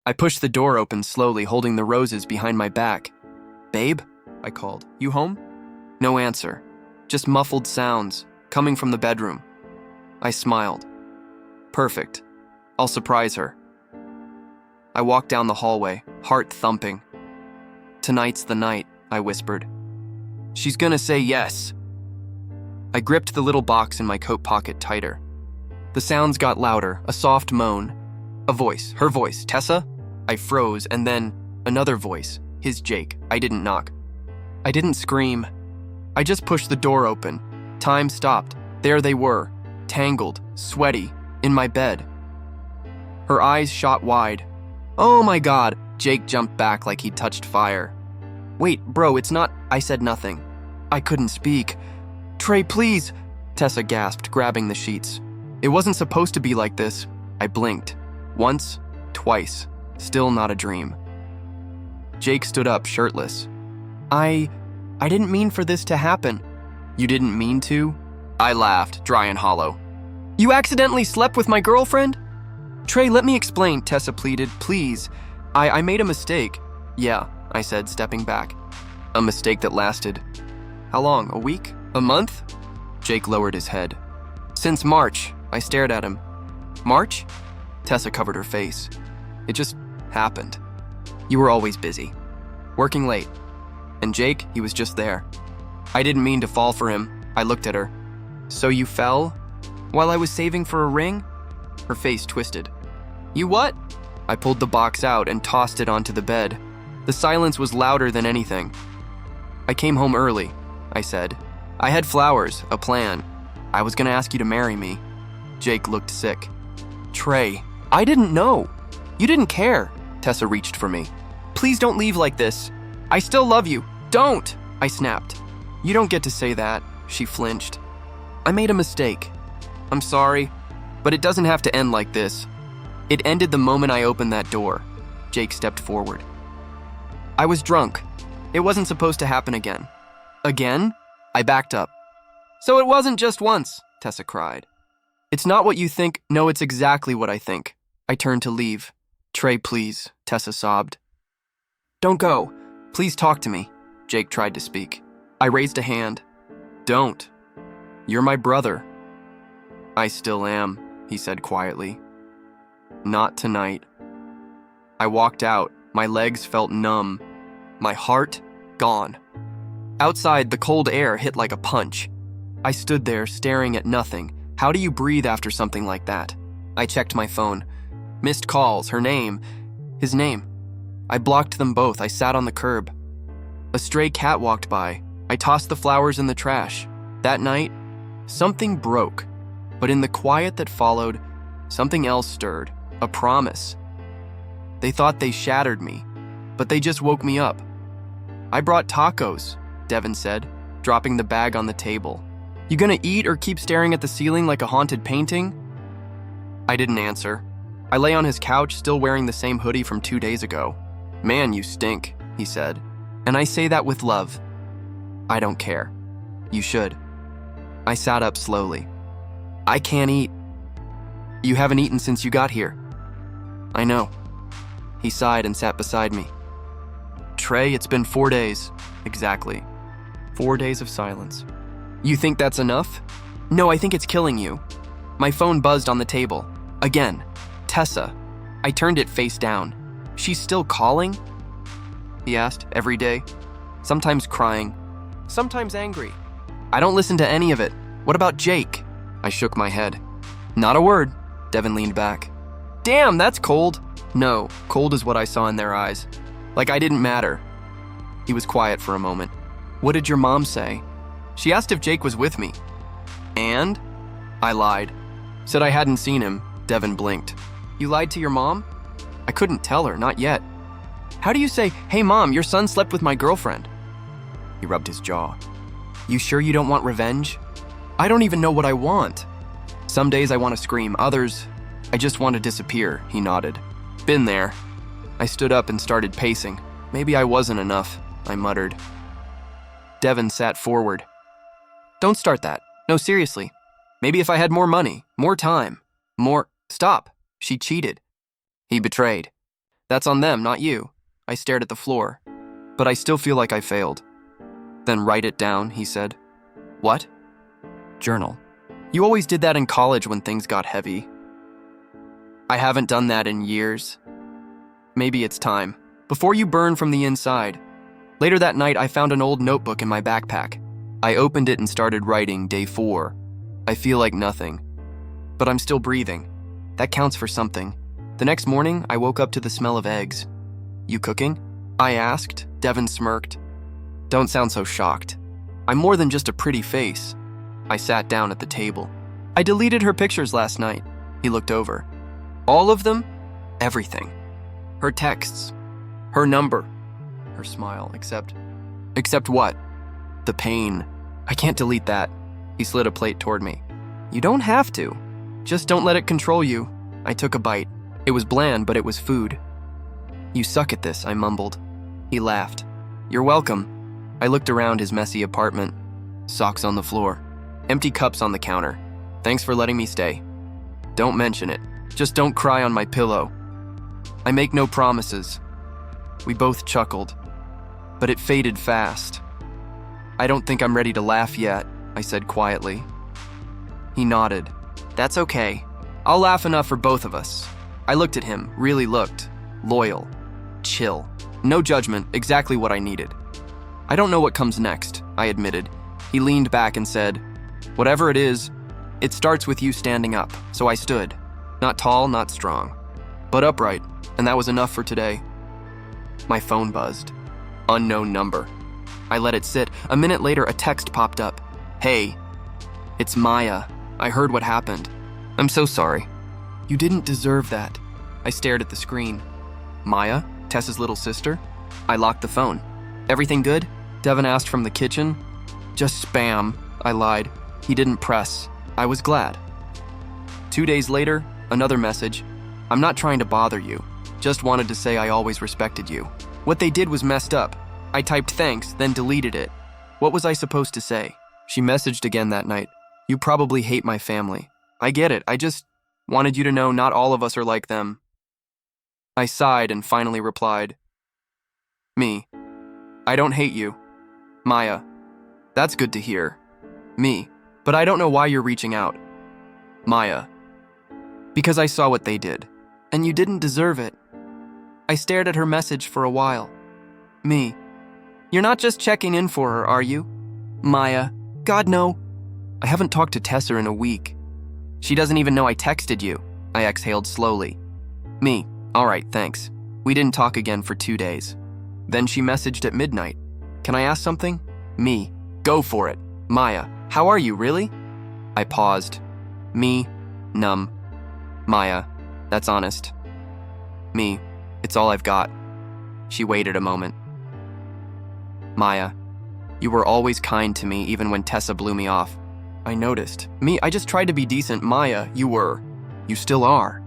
I pushed the door open slowly, holding the roses behind my back. "Babe?" I called. "You home?" No answer. Just muffled sounds coming from the bedroom. I smiled. Perfect. I'll surprise her. I walked down the hallway, heart thumping. "Tonight's the night," I whispered. "She's gonna say yes." I gripped the little box in my coat pocket tighter. The sounds got louder, a soft moan. A voice, her voice. "Tessa?" I froze, and then another voice, his Jake. I didn't knock. I didn't scream. I just pushed the door open. Time stopped. There they were, tangled, sweaty, in my bed. Her eyes shot wide. "Oh my God!" Jake jumped back like he'd touched fire. "Wait, bro, it's not..." I said nothing. I couldn't speak. "Trey, please!" Tessa gasped, grabbing the sheets. "It wasn't supposed to be like this." I blinked. Once, twice. Still not a dream. Jake stood up, shirtless. I didn't mean for this to happen." "You didn't mean to?" I laughed, dry and hollow. "You accidentally slept with my girlfriend?" "Trey, let me explain," Tessa pleaded. "Please. I made a mistake." "Yeah," I said, stepping back. "A mistake that lasted..." "How long? A week? A month?" Jake lowered his head. "Since March." I stared at him. "March?" Tessa covered her face. "It just happened. You were always busy. Working late. And Jake, he was just there. I didn't mean to fall for him." I looked at her. "So you fell? While I was saving for a ring?" Her face twisted. "You what?" I pulled the box out and tossed it onto the bed. The silence was louder than anything. "I came home early," I said. "I had flowers, a plan. I was gonna ask you to marry me." Jake looked sick. "Trey, I didn't know. You didn't care." Tessa reached for me. "Please don't leave like this. I still love you. Don't!" I snapped. "You don't get to say that." She flinched. "I made a mistake. I'm sorry, but it doesn't have to end like this." It ended the moment I opened that door. Jake stepped forward. "I was drunk. It wasn't supposed to happen again." "Again?" I backed up. "So it wasn't just once," Tessa cried. "It's not what you think. No, it's exactly what I think." I turned to leave. "Trey, please," Tessa sobbed. "Don't go. Please talk to me." Jake tried to speak. I raised a hand. "Don't. You're my brother." "I still am," he said quietly. "Not tonight." I walked out. My legs felt numb. My heart gone. Outside, the cold air hit like a punch. I stood there, staring at nothing. How do you breathe after something like that? I checked my phone. Missed calls, her name, his name. I blocked them both. I sat on the curb. A stray cat walked by. I tossed the flowers in the trash. That night, something broke. But in the quiet that followed, something else stirred. A promise. They thought they shattered me, but they just woke me up. "I brought tacos," Devin said, dropping the bag on the table. "You gonna eat or keep staring at the ceiling like a haunted painting?" I didn't answer. I lay on his couch, still wearing the same hoodie from 2 days ago. "Man, you stink," he said. "And I say that with love." "I don't care. You should." I sat up slowly. "I can't eat." "You haven't eaten since you got here." "I know." He sighed and sat beside me. "Trey, it's been 4 days." "Exactly. 4 days of silence." "You think that's enough?" "No, I think it's killing you." My phone buzzed on the table. Again. Tessa. I turned it face down. "She's still calling?" He asked. "Every day. Sometimes crying. Sometimes angry. I don't listen to any of it. What about Jake?" I shook my head. "Not a word." Devin leaned back. "Damn, that's cold." "No, cold is what I saw in their eyes. Like I didn't matter." He was quiet for a moment. "What did your mom say?" "She asked if Jake was with me." "And?" I lied. Said I hadn't seen him. Devin blinked. "You lied to your mom?" "I couldn't tell her, not yet." "How do you say, 'Hey mom, your son slept with my girlfriend'?" He rubbed his jaw. "You sure you don't want revenge?" "I don't even know what I want." "Some days I want to scream, others, I just want to disappear," he nodded. "Been there." I stood up and started pacing. "Maybe I wasn't enough," I muttered. Devin sat forward. "Don't start that. No, seriously. Maybe if I had more money, more time, more..." "Stop. She cheated." "He betrayed." That's on them, not you. I stared at the floor, but I still feel like I failed. Then write it down, he said. What? Journal. You always did that in college when things got heavy. I haven't done that in years. Maybe it's time. Before you burn from the inside. Later that night, I found an old notebook in my backpack. I opened it and started writing day 4. I feel like nothing, but I'm still breathing. That counts for something. The next morning, I woke up to the smell of eggs. You cooking? I asked. Devin smirked. Don't sound so shocked. I'm more than just a pretty face. I sat down at the table. I deleted her pictures last night. He looked over. All of them? Everything. Her texts. Her number. Her smile, except what? The pain. I can't delete that. He slid a plate toward me. You don't have to. Just don't let it control you. I took a bite. It was bland, but it was food. You suck at this, I mumbled. He laughed. You're welcome. I looked around his messy apartment. Socks on the floor. Empty cups on the counter. Thanks for letting me stay. Don't mention it. Just don't cry on my pillow. I make no promises. We both chuckled, but it faded fast. I don't think I'm ready to laugh yet, I said quietly. He nodded. That's okay. I'll laugh enough for both of us. I looked at him, really looked. Loyal. Chill. No judgment, exactly what I needed. I don't know what comes next, I admitted. He leaned back and said, whatever it is, it starts with you standing up. So I stood. Not tall, not strong, but upright, and that was enough for today. My phone buzzed. Unknown number. I let it sit. A minute later, a text popped up. Hey, it's Maya. I heard what happened. I'm so sorry. You didn't deserve that. I stared at the screen. Maya? Tessa's little sister? I locked the phone. Everything good? Devin asked from the kitchen. Just spam, I lied. He didn't press. I was glad. 2 days later, another message. I'm not trying to bother you. Just wanted to say I always respected you. What they did was messed up. I typed thanks, then deleted it. What was I supposed to say? She messaged again that night. You probably hate my family. I get it. I just wanted you to know not all of us are like them. I sighed and finally replied. Me. I don't hate you. Maya. That's good to hear. Me. But I don't know why you're reaching out. Maya. Because I saw what they did. And you didn't deserve it. I stared at her message for a while. Me. You're not just checking in for her, are you? Maya. God, no. I haven't talked to Tessa in a week. She doesn't even know I texted you. I exhaled slowly. Me. All right, thanks. We didn't talk again for 2 days. Then she messaged at midnight. Can I ask something? Me. Go for it. Maya. How are you, really? I paused. Me. Numb. Maya. That's honest. Me. It's all I've got. She waited a moment. Maya. You were always kind to me even when Tessa blew me off. I noticed. Me, I just tried to be decent. Maya, you were. You still are.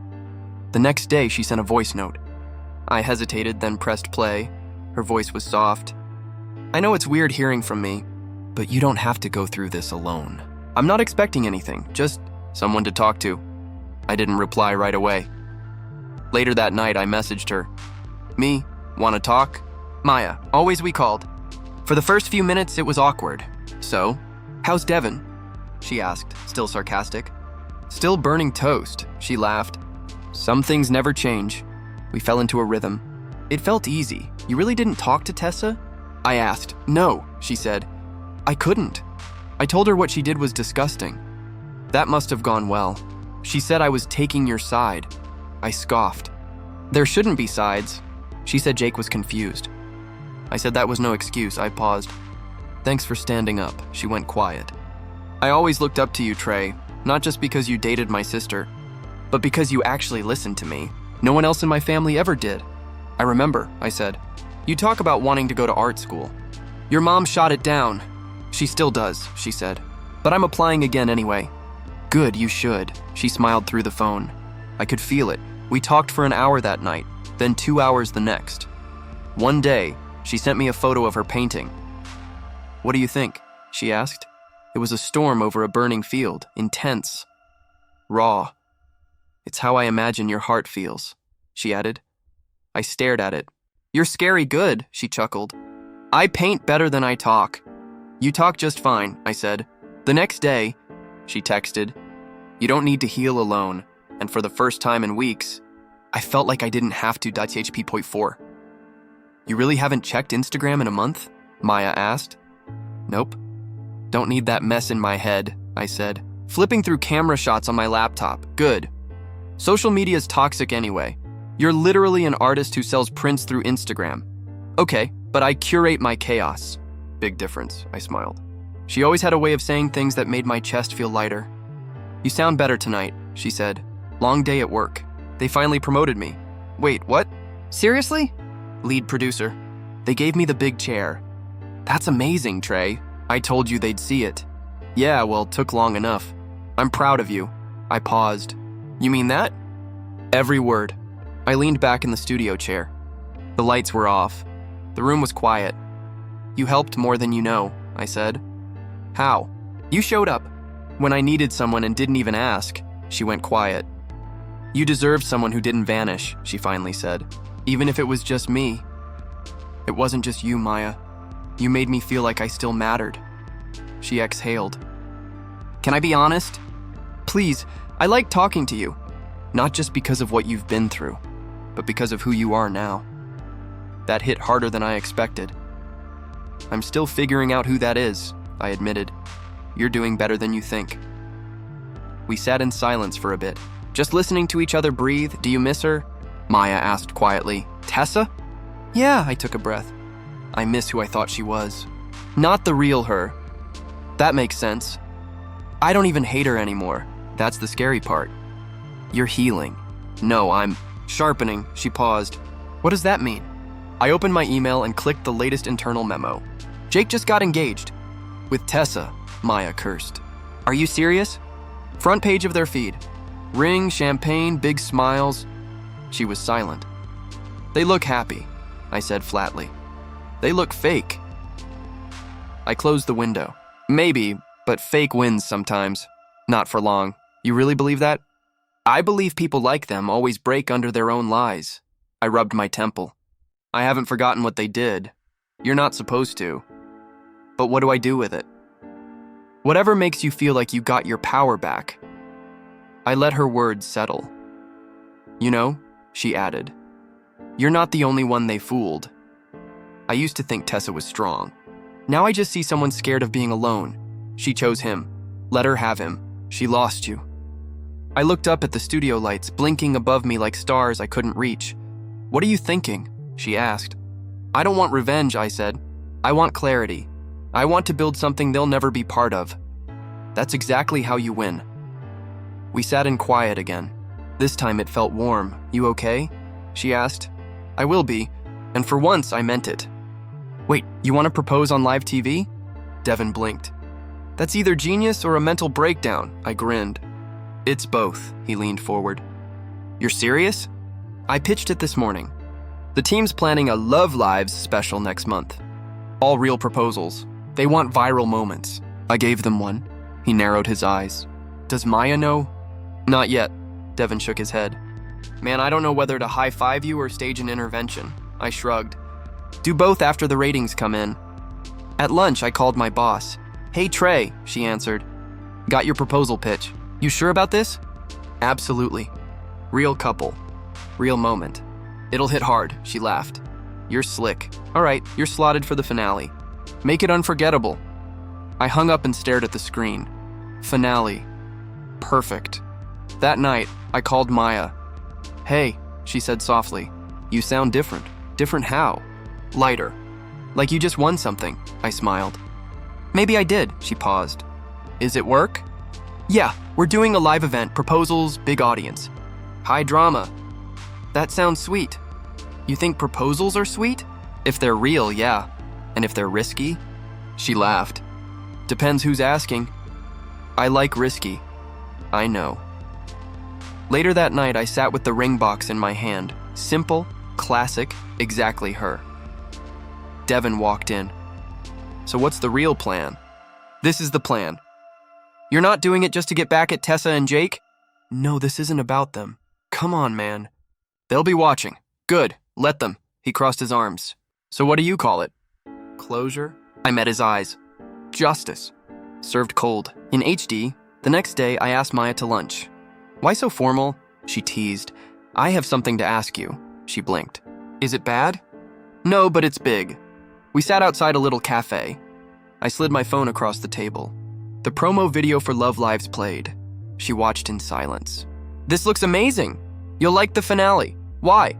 The next day, she sent a voice note. I hesitated, then pressed play. Her voice was soft. I know it's weird hearing from me, but you don't have to go through this alone. I'm not expecting anything, just someone to talk to. I didn't reply right away. Later that night, I messaged her. Me, wanna talk? Maya, always we called. For the first few minutes, it was awkward. So, how's Devin? She asked, still sarcastic. Still burning toast, she laughed. Some things never change. We fell into a rhythm. It felt easy. You really didn't talk to Tessa? I asked. No, she said. I couldn't. I told her what she did was disgusting. That must have gone well. She said I was taking your side. I scoffed. There shouldn't be sides. She said Jake was confused. I said that was no excuse. I paused. Thanks for standing up. She went quiet. I always looked up to you, Trey, not just because you dated my sister, but because you actually listened to me. No one else in my family ever did. I remember, I said. You talk about wanting to go to art school. Your mom shot it down. She still does, she said. But I'm applying again anyway. Good, you should. She smiled through the phone. I could feel it. We talked for an hour that night, then 2 hours the next. One day, she sent me a photo of her painting. What do you think? She asked. It was a storm over a burning field, intense, raw. It's how I imagine your heart feels, she added. I stared at it. You're scary good, she chuckled. I paint better than I talk. You talk just fine, I said. The next day, she texted, you don't need to heal alone. And for the first time in weeks, I felt like I didn't have to. .hp.4. You really haven't checked Instagram in a month? Maya asked. Nope. Don't need that mess in my head, I said, flipping through camera shots on my laptop. Good. Social media's toxic anyway. You're literally an artist who sells prints through Instagram. Okay, but I curate my chaos. Big difference, I smiled. She always had a way of saying things that made my chest feel lighter. You sound better tonight, she said. Long day at work. They finally promoted me. Wait, what? Seriously? Lead producer. They gave me the big chair. That's amazing, Trey. I told you they'd see it. Yeah, well, took long enough. I'm proud of you. I paused. You mean that? Every word. I leaned back in the studio chair. The lights were off. The room was quiet. You helped more than you know, I said. How? You showed up. When I needed someone and didn't even ask, she went quiet. You deserved someone who didn't vanish, she finally said. Even if it was just me. It wasn't just you, Maya. You made me feel like I still mattered. She exhaled. Can I be honest? Please, I like talking to you. Not just because of what you've been through, but because of who you are now. That hit harder than I expected. I'm still figuring out who that is, I admitted. You're doing better than you think. We sat in silence for a bit, just listening to each other breathe. Do you miss her? Maya asked quietly. Tessa? Yeah, I took a breath. I miss who I thought she was. Not the real her. That makes sense. I don't even hate her anymore. That's the scary part. You're healing. No, I'm sharpening. She paused. What does that mean? I opened my email and clicked the latest internal memo. Jake just got engaged. With Tessa, Maya cursed. Are you serious? Front page of their feed. Ring, champagne, big smiles. She was silent. They look happy, I said flatly. They look fake. I closed the window. Maybe, but fake wins sometimes. Not for long. You really believe that? I believe people like them always break under their own lies. I rubbed my temple. I haven't forgotten what they did. You're not supposed to. But what do I do with it? Whatever makes you feel like you got your power back. I let her words settle. You know, she added, you're not the only one they fooled. I used to think Tessa was strong. Now I just see someone scared of being alone. She chose him. Let her have him. She lost you. I looked up at the studio lights, blinking above me like stars I couldn't reach. What are you thinking? She asked. I don't want revenge, I said. I want clarity. I want to build something they'll never be part of. That's exactly how you win. We sat in quiet again. This time it felt warm. You okay? She asked. I will be, and for once I meant it. Wait, you want to propose on live TV? Devin blinked. That's either genius or a mental breakdown, I grinned. It's both, he leaned forward. You're serious? I pitched it this morning. The team's planning a Love Lives special next month. All real proposals. They want viral moments. I gave them one. He narrowed his eyes. Does Maya know? Not yet. Devin shook his head. Man, I don't know whether to high-five you or stage an intervention. I shrugged. Do both after the ratings come in. At lunch, I called my boss. Hey, Trey, she answered. Got your proposal pitch. You sure about this? Absolutely. Real couple. Real moment. It'll hit hard, she laughed. You're slick. All right, you're slotted for the finale. Make it unforgettable. I hung up and stared at the screen. Finale. Perfect. That night, I called Maya. Hey, she said softly. You sound different. Different how? Lighter. Like you just won something, I smiled. Maybe I did, she paused. Is it work? Yeah, we're doing a live event, proposals, big audience. High drama. That sounds sweet. You think proposals are sweet? If they're real, yeah. And if they're risky? She laughed. Depends who's asking. I like risky. I know. Later that night, I sat with the ring box in my hand. Simple, classic, exactly her. Devin walked in. So what's the real plan? This is the plan. You're not doing it just to get back at Tessa and Jake? No, this isn't about them. Come on, man. They'll be watching. Good. Let them. He crossed his arms. So what do you call it? Closure? I met his eyes. Justice. Served cold. In HD, the next day I asked Maya to lunch. Why so formal? She teased. I have something to ask you. She blinked. Is it bad? No, but it's big. We sat outside a little cafe. I slid my phone across the table. The promo video for Love Lives played. She watched in silence. This looks amazing. You'll like the finale. Why?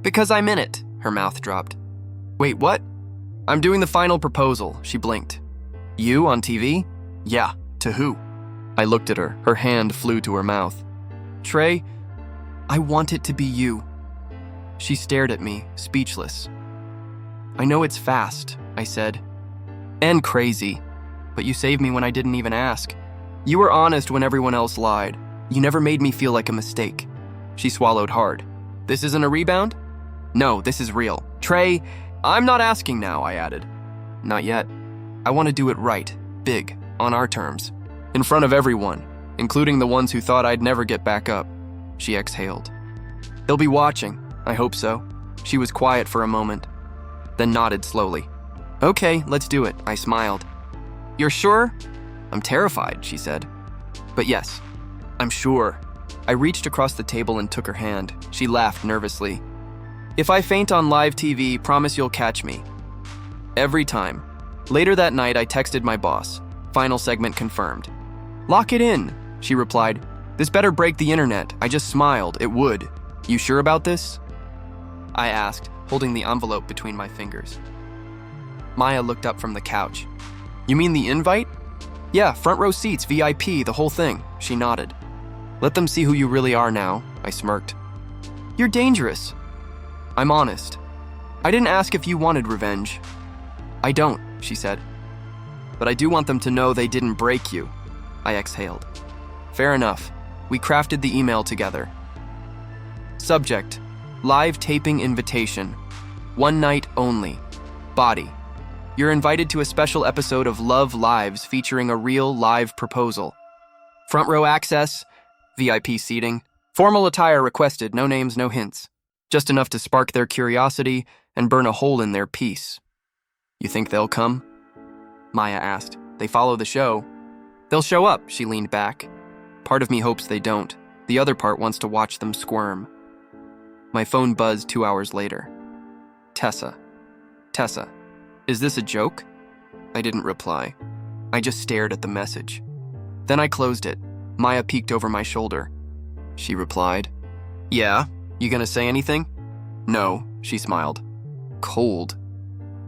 Because I'm in it. Her mouth dropped. Wait, what? I'm doing the final proposal. She blinked. You on TV? Yeah. To who? I looked at her. Her hand flew to her mouth. Trey, I want it to be you. She stared at me, speechless. I know it's fast, I said. And crazy. But you saved me when I didn't even ask. You were honest when everyone else lied. You never made me feel like a mistake. She swallowed hard. This isn't a rebound? No, this is real. Trey, I'm not asking now, I added. Not yet. I want to do it right, big, on our terms. In front of everyone, including the ones who thought I'd never get back up. She exhaled. They'll be watching. I hope so. She was quiet for a moment, then nodded slowly. Okay, let's do it, I smiled. You're sure? I'm terrified, she said. But yes, I'm sure. I reached across the table and took her hand. She laughed nervously. If I faint on live TV, promise you'll catch me. Every time. Later that night, I texted my boss. Final segment confirmed. Lock it in, she replied. This better break the internet. I just smiled. It would. You sure about this? I asked, holding the envelope between my fingers. Maya looked up from the couch. You mean the invite? Yeah, front row seats, VIP, the whole thing. She nodded. Let them see who you really are now, I smirked. You're dangerous. I'm honest. I didn't ask if you wanted revenge. I don't, she said. But I do want them to know they didn't break you. I exhaled. Fair enough. We crafted the email together. Subject: live taping invitation. One night only. Body: you're invited to a special episode of Love Lives featuring a real live proposal. Front row access, VIP seating, formal attire requested, no names, no hints. Just enough to spark their curiosity and burn a hole in their peace. You think they'll come? Maya asked. They follow the show. They'll show up, she leaned back. Part of me hopes they don't. The other part wants to watch them squirm. My phone buzzed 2 hours later. Tessa. Tessa, is this a joke? I didn't reply. I just stared at the message. Then I closed it. Maya peeked over my shoulder. She replied, Yeah, you gonna say anything? No, she smiled. Cold.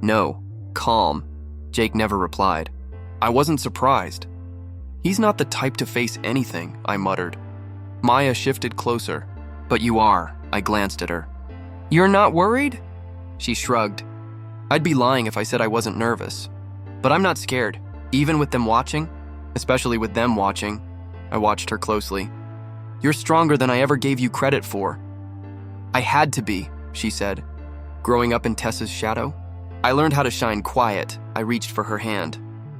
No, calm. Jake never replied. I wasn't surprised. He's not the type to face anything, I muttered. Maya shifted closer. But you are, I glanced at her. You're not worried? She shrugged. I'd be lying if I said I wasn't nervous. But I'm not scared, even with them watching, especially with them watching. I watched her closely. You're stronger than I ever gave you credit for. I had to be, she said. Growing up in Tessa's shadow, I learned how to shine quiet. I reached for her hand.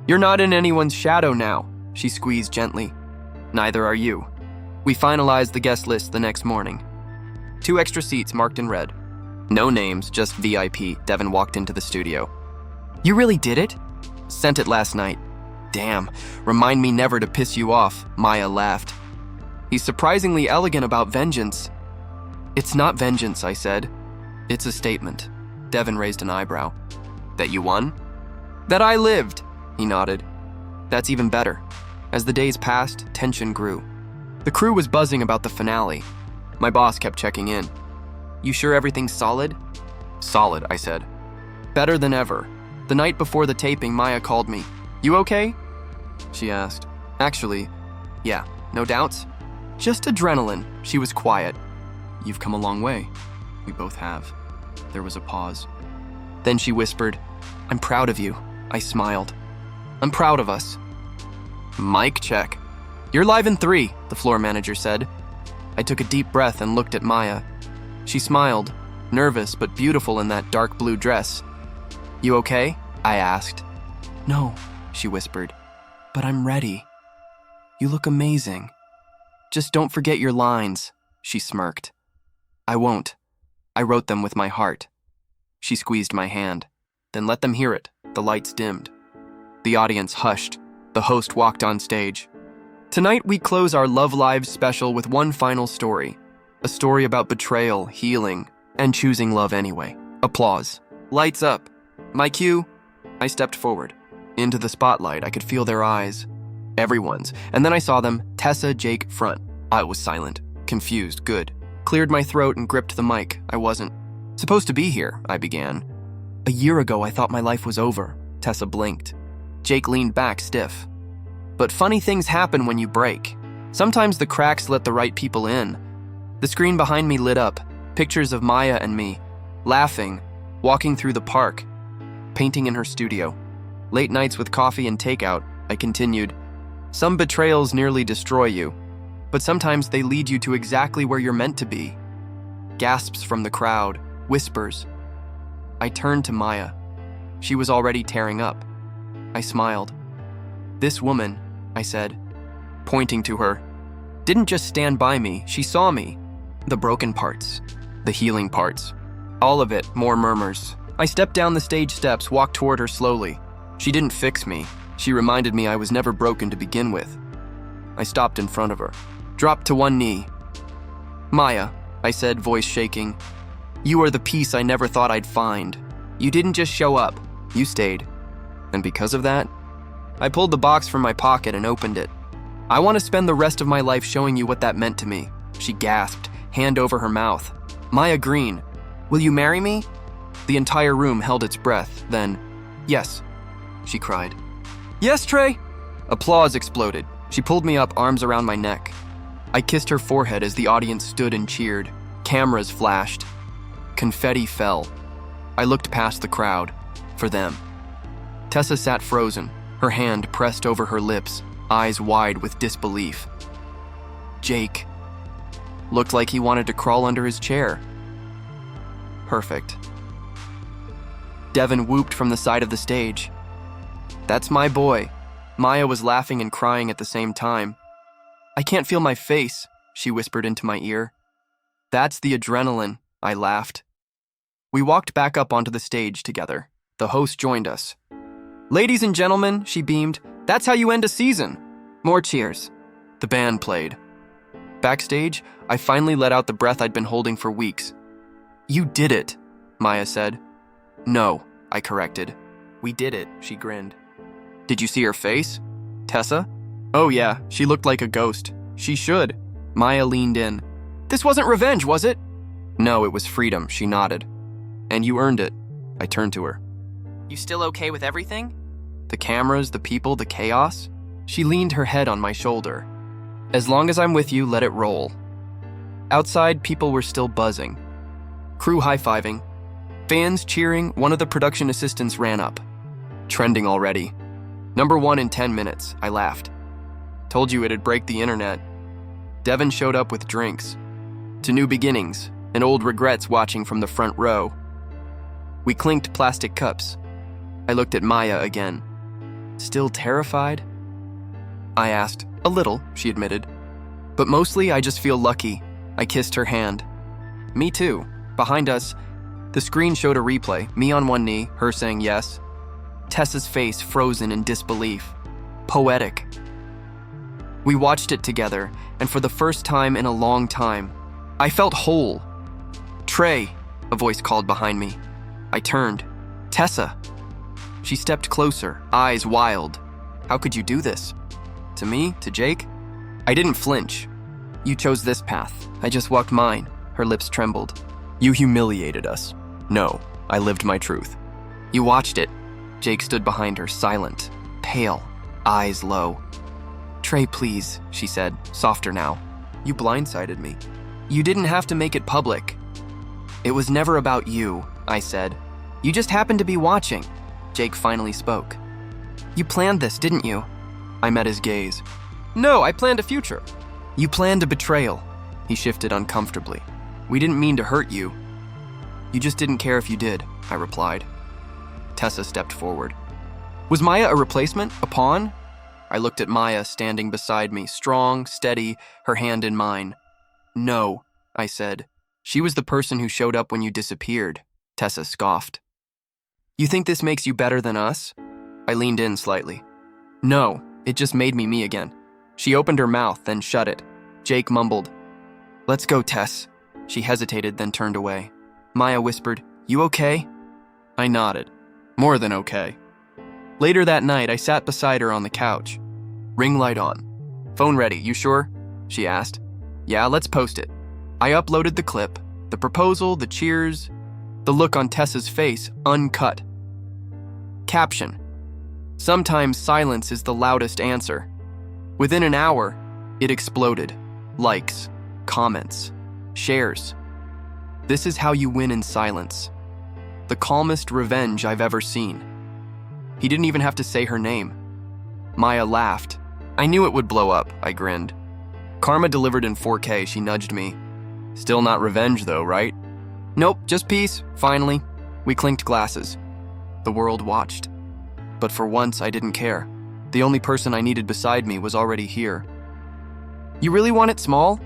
You're not in anyone's shadow now, she squeezed gently. Neither are you. We finalized the guest list the next morning. 2 extra seats marked in red. No names, just VIP. Devin walked into the studio. You really did it? Sent it last night. Damn, remind me never to piss you off, Maya laughed. He's surprisingly elegant about vengeance. It's not vengeance, I said. It's a statement. Devin raised an eyebrow. That you won? That I lived, he nodded. That's even better. As the days passed, tension grew. The crew was buzzing about the finale. My boss kept checking in. You sure everything's solid? Solid, I said. Better than ever. The night before the taping, Maya called me. You okay? She asked. Actually, yeah, no doubts? Just adrenaline. She was quiet. You've come a long way. We both have. There was a pause. Then she whispered, I'm proud of you. I smiled. I'm proud of us. Mic check. You're live in 3, the floor manager said. I took a deep breath and looked at Maya. She smiled, nervous but beautiful in that dark blue dress. You okay? I asked. No, she whispered, but I'm ready. You look amazing. Just don't forget your lines, she smirked. I won't. I wrote them with my heart. She squeezed my hand. Then let them hear it. The lights dimmed. The audience hushed. The host walked on stage. Tonight we close our Love Lives special with one final story. A story about betrayal, healing, and choosing love anyway. Applause. Lights up. My cue. I stepped forward. Into the spotlight, I could feel their eyes. Everyone's. And then I saw them, Tessa, Jake, front. I was silent, confused, good. Cleared my throat and gripped the mic. I wasn't supposed to be here, I began. A year ago, I thought my life was over. Tessa blinked. Jake leaned back, stiff. But funny things happen when you break. Sometimes the cracks let the right people in. The screen behind me lit up, pictures of Maya and me, laughing, walking through the park, painting in her studio. Late nights with coffee and takeout, I continued. Some betrayals nearly destroy you, but sometimes they lead you to exactly where you're meant to be. Gasps from the crowd, whispers. I turned to Maya. She was already tearing up. I smiled. This woman, I said, pointing to her, didn't just stand by me, she saw me. The broken parts, the healing parts. All of it, more murmurs. I stepped down the stage steps, walked toward her slowly. She didn't fix me. She reminded me I was never broken to begin with. I stopped in front of her, dropped to one knee. Maya, I said, voice shaking, you are the peace I never thought I'd find. You didn't just show up, you stayed. And because of that, I pulled the box from my pocket and opened it. I want to spend the rest of my life showing you what that meant to me. She gasped, hand over her mouth. Maya Green, will you marry me? The entire room held its breath, then, yes, she cried. Yes, Trey! Applause exploded. She pulled me up, arms around my neck. I kissed her forehead as the audience stood and cheered. Cameras flashed. Confetti fell. I looked past the crowd, for them. Tessa sat frozen, her hand pressed over her lips, eyes wide with disbelief. Jake looked like he wanted to crawl under his chair. Perfect. Devin whooped from the side of the stage. That's my boy. Maya was laughing and crying at the same time. I can't feel my face, she whispered into my ear. That's the adrenaline, I laughed. We walked back up onto the stage together. The host joined us. Ladies and gentlemen, she beamed, that's how you end a season. More cheers. The band played. Backstage, I finally let out the breath I'd been holding for weeks. You did it, Maya said. No, I corrected. We did it, she grinned. Did you see her face? Tessa? Oh yeah, she looked like a ghost. She should. Maya leaned in. This wasn't revenge, was it? No, it was freedom, she nodded. And you earned it. I turned to her. You still okay with everything? The cameras, the people, the chaos? She leaned her head on my shoulder. As long as I'm with you, let it roll. Outside, people were still buzzing. Crew high-fiving. Fans cheering. One of the production assistants ran up. Trending already. #1 in 10 minutes, I laughed. Told you it'd break the internet. Devin showed up with drinks. To new beginnings, and old regrets watching from the front row. We clinked plastic cups. I looked at Maya again. Still terrified? I asked. A little, she admitted. But mostly I just feel lucky. I kissed her hand. Me too. Behind us, the screen showed a replay, me on one knee, her saying yes. Tessa's face frozen in disbelief. Poetic. We watched it together, and for the first time in a long time, I felt whole. Trey, a voice called behind me. I turned. Tessa. She stepped closer, eyes wild. How could you do this? To me? To Jake? I didn't flinch. You chose this path. I just walked mine. Her lips trembled. You humiliated us. No, I lived my truth. You watched it. Jake stood behind her, silent, pale, eyes low. Trey, please, she said, softer now. You blindsided me. You didn't have to make it public. It was never about you, I said. You just happened to be watching. Jake finally spoke. You planned this, didn't you? I met his gaze. No, I planned a future. You planned a betrayal. He shifted uncomfortably. We didn't mean to hurt you. You just didn't care if you did, I replied. Tessa stepped forward. Was Maya a replacement? A pawn? I looked at Maya standing beside me, strong, steady, her hand in mine. No, I said. She was the person who showed up when you disappeared, Tessa scoffed. You think this makes you better than us? I leaned in slightly. No, it just made me again. She opened her mouth, then shut it. Jake mumbled, "Let's go, Tess." She hesitated, then turned away. Maya whispered, "You okay?" I nodded. More than okay. Later that night, I sat beside her on the couch. Ring light on. Phone ready, you sure? She asked. Yeah, let's post it. I uploaded the clip, the proposal, the cheers, the look on Tessa's face, uncut. Caption. Sometimes silence is the loudest answer. Within an hour, it exploded. Likes, comments, shares. This is how you win in silence. The calmest revenge I've ever seen. He didn't even have to say her name. Maya laughed. I knew it would blow up, I grinned. Karma delivered in 4K, she nudged me. Still not revenge though, right? Nope, just peace, finally. We clinked glasses. The world watched. But for once, I didn't care. The only person I needed beside me was already here. You really want it small?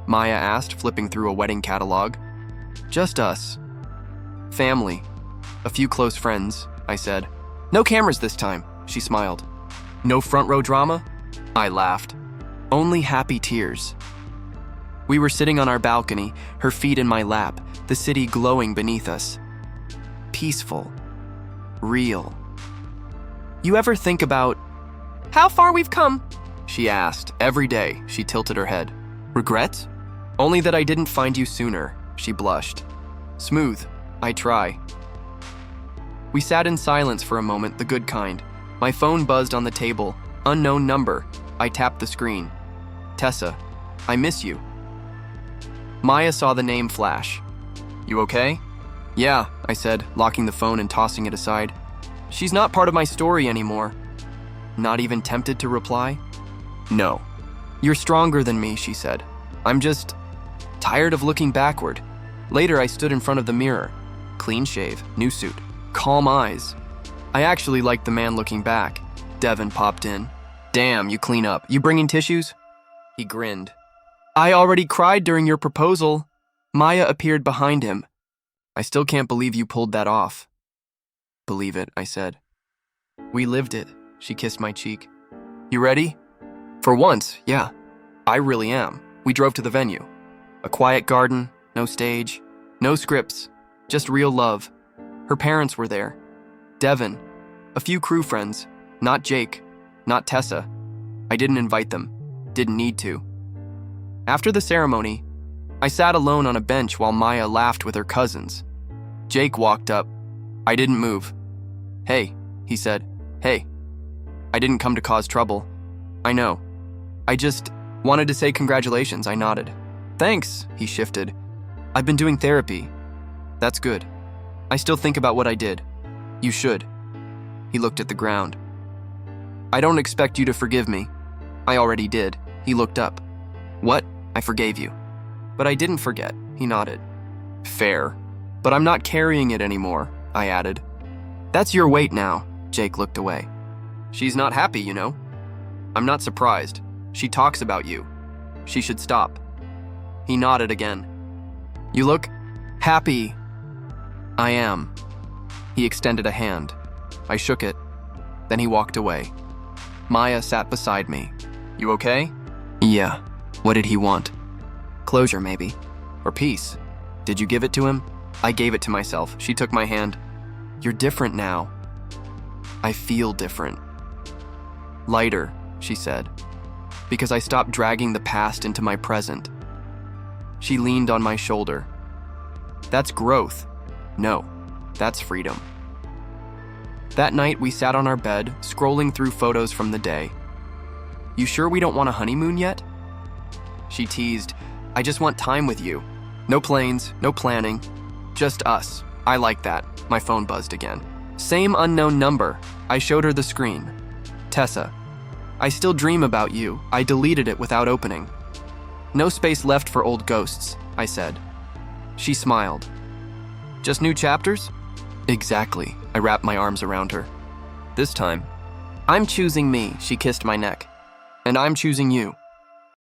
Maya asked, flipping through a wedding catalog. Just us. Family. A few close friends, I said. No cameras this time, she smiled. No front row drama? I laughed. Only happy tears. We were sitting on our balcony, her feet in my lap, the city glowing beneath us. Peaceful. Real. You ever think about how far we've come? She asked. Every day, she tilted her head. Regrets? Only that I didn't find you sooner, she blushed. Smooth. I try. We sat in silence for a moment, the good kind. My phone buzzed on the table. Unknown number. I tapped the screen. Tessa, I miss you. Maya saw the name flash. You okay? Yeah, I said, locking the phone and tossing it aside. She's not part of my story anymore. Not even tempted to reply? No. You're stronger than me, she said. I'm just tired of looking backward. Later, I stood in front of the mirror. Clean shave, new suit, calm eyes. I actually liked the man looking back. Devin popped in. Damn, you clean up. You bringing tissues? He grinned. I already cried during your proposal. Maya appeared behind him. I still can't believe you pulled that off. Believe it, I said. We lived it. She kissed my cheek. You ready? For once, yeah. I really am. We drove to the venue. A quiet garden, no stage, no scripts, just real love. Her parents were there. Devin, a few crew friends, not Jake, not Tessa. I didn't invite them, didn't need to. After the ceremony, I sat alone on a bench while Maya laughed with her cousins. Jake walked up. I didn't move. Hey, he said. Hey. I didn't come to cause trouble. I know. I just wanted to say congratulations, I nodded. Thanks, he shifted. I've been doing therapy. That's good. I still think about what I did. You should. He looked at the ground. I don't expect you to forgive me. I already did. He looked up. What? I forgave you. But I didn't forget, he nodded. Fair. But I'm not carrying it anymore, I added. That's your weight now, Jake looked away. She's not happy, you know. I'm not surprised. She talks about you. She should stop. He nodded again. You look happy. I am. He extended a hand. I shook it. Then he walked away. Maya sat beside me. You okay? Yeah. What did he want? Closure, maybe. Or peace. Did you give it to him? I gave it to myself. She took my hand. You're different now. I feel different. Lighter, she said, because I stopped dragging the past into my present. She leaned on my shoulder. That's growth. No, that's freedom. That night, we sat on our bed, scrolling through photos from the day. You sure we don't want a honeymoon yet? She teased, I just want time with you. No planes, no planning, just us. I like that. My phone buzzed again. Same unknown number. I showed her the screen. Tessa, I still dream about you. I deleted it without opening. No space left for old ghosts, I said. She smiled. Just new chapters? Exactly. I wrapped my arms around her. This time, I'm choosing me, she kissed my neck. And I'm choosing you.